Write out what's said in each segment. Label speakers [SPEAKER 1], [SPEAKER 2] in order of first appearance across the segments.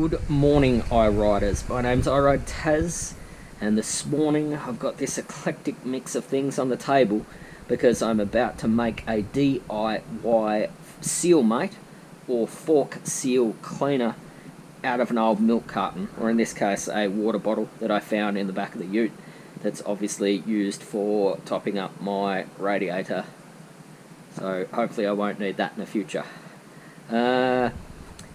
[SPEAKER 1] Good morning, iRiders. My name's iRide Taz, and this morning I've got this eclectic mix of things on the table because I'm about to make a DIY seal mate or fork seal cleaner out of an old milk carton, or in this case a water bottle that I found in the back of the ute that's obviously used for topping up my radiator, so hopefully I won't need that in the future.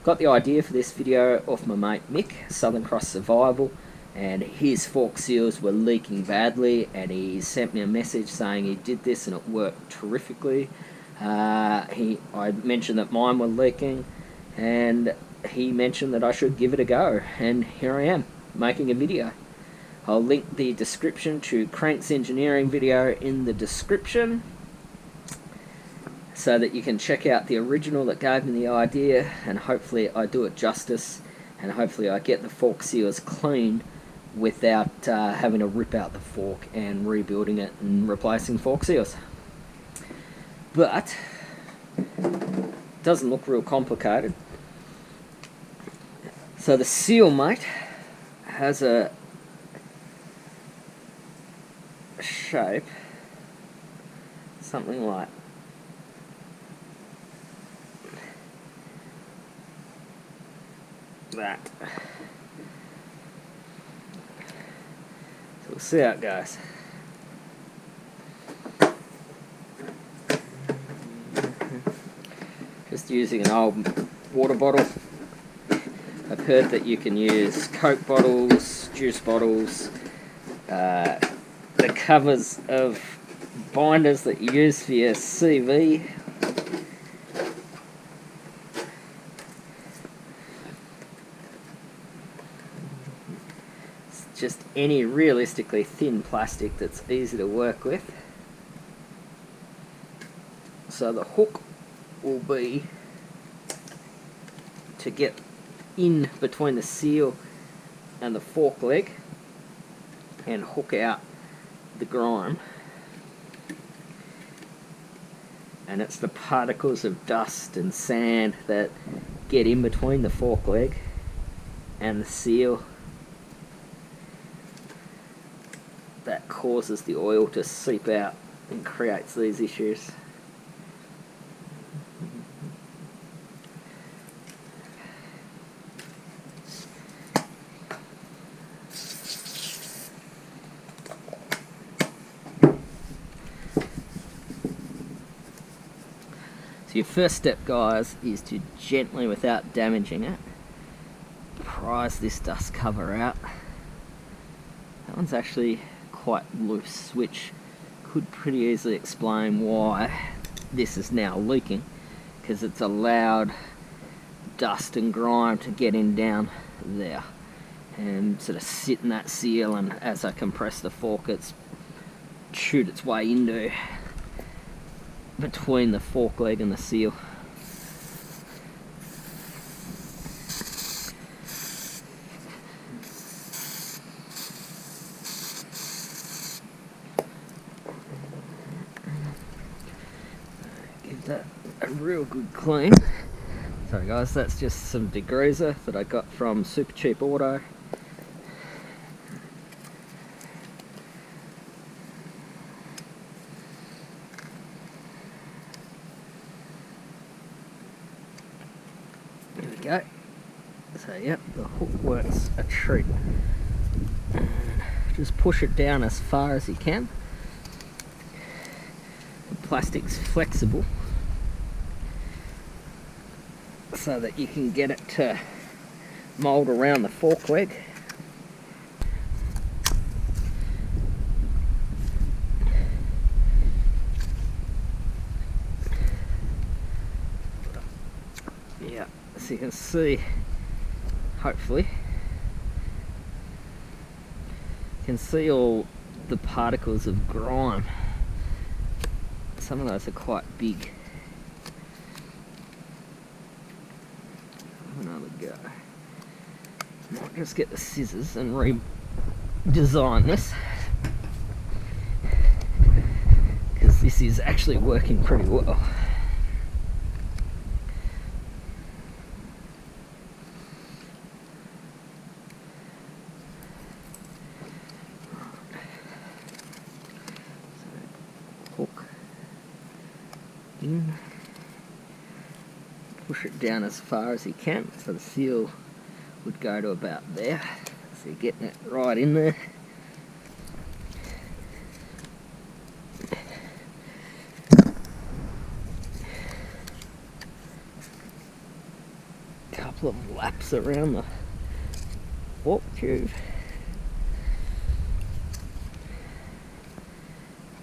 [SPEAKER 1] Got the idea for this video off my mate Mick, Southern Cross Survival, and his fork seals were leaking badly and he sent me a message saying he did this and it worked terrifically. I mentioned that mine were leaking and he mentioned that I should give it a go, and here I am making a video. I'll link the description to Krank's engineering video in the description so that you can check out the original that gave me the idea, and hopefully I do it justice and hopefully I get the fork seals clean without having to rip out the fork and rebuilding it and replacing fork seals. But it doesn't look real complicated. So the seal mate has a shape something like that. So we'll see how it goes. Just using an old water bottle. I've heard that you can use Coke bottles, juice bottles, the covers of binders that you use for your CV. Just any realistically thin plastic that's easy to work with. So the hook will be to get in between the seal and the fork leg and hook out the grime, and it's the particles of dust and sand that get in between the fork leg and the seal that causes the oil to seep out and creates these issues. So your first step, guys, is to gently, without damaging it, prise this dust cover out. That one's actually quite loose, which could pretty easily explain why this is now leaking, because it's allowed dust and grime to get in down there and sort of sit in that seal, and as I compress the fork it's chewed its way into between the fork leg and the seal. Give that a real good clean. Sorry guys, that's just some degreaser that I got from Super Cheap Auto. There we go. So yep, the hook works a treat. Just push it down as far as you can. The plastic's flexible so that you can get it to mold around the fork leg. Yeah, so you can see, hopefully, you can see all the particles of grime. Some of those are quite big. Have another go. Might just get the scissors and redesign this, because this is actually working pretty well. in. Push it down as far as you can, so the seal would go to about there. So you're getting it right in there. Couple of laps around the fork tube.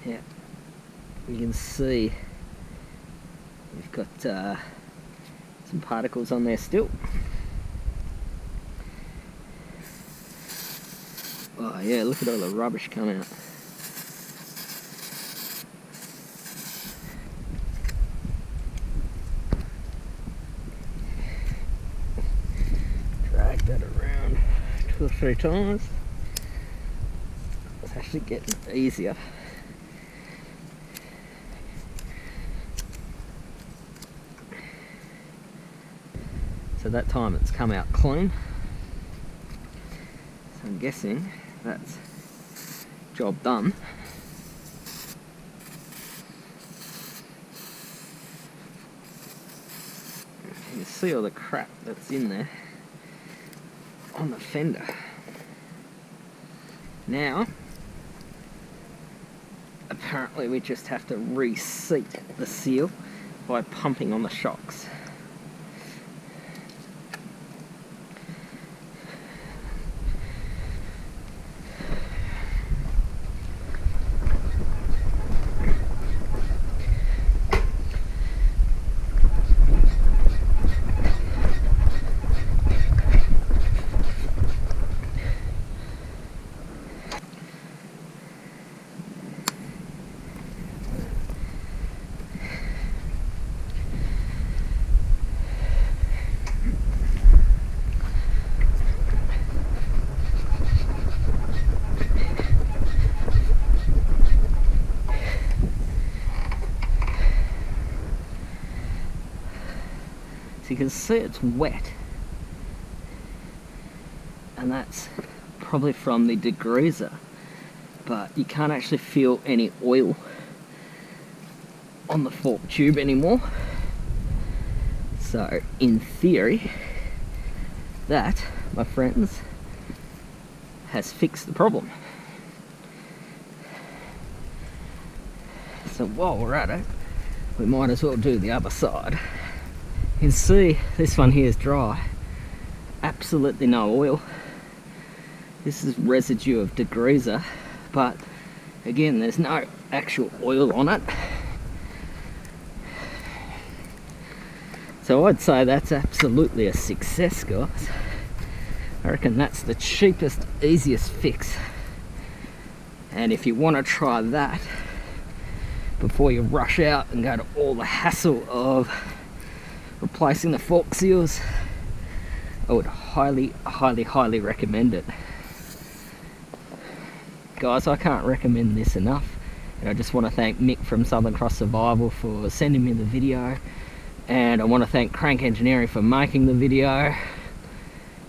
[SPEAKER 1] Yeah, you can see we've got some particles on there still. Oh yeah, look at all the rubbish come out. Drag that around 2 or 3 times. It's actually getting easier. So that time it's come out clean. So I'm guessing that's job done. You can see all the crap that's in there on the fender. Now, apparently we just have to reseat the seal by pumping on the shocks. You can see it's wet, and that's probably from the degreaser, but you can't actually feel any oil on the fork tube anymore. So in theory, that, my friends, has fixed the problem. So while we're at it, we might as well do the other side. You can see this one here is dry, absolutely no oil. This is residue of degreaser, but again there's no actual oil on it. So I'd say that's absolutely a success, guys. I reckon that's the cheapest, easiest fix. And if you want to try that before you rush out and go to all the hassle of replacing the fork seals, I would highly recommend it. Guys, I can't recommend this enough, and I just want to thank Mick from Southern Cross Survival for sending me the video, and I want to thank Krank Engineering for making the video.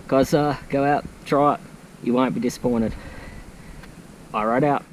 [SPEAKER 1] Guys, go out, try it, you won't be disappointed. Alright, out.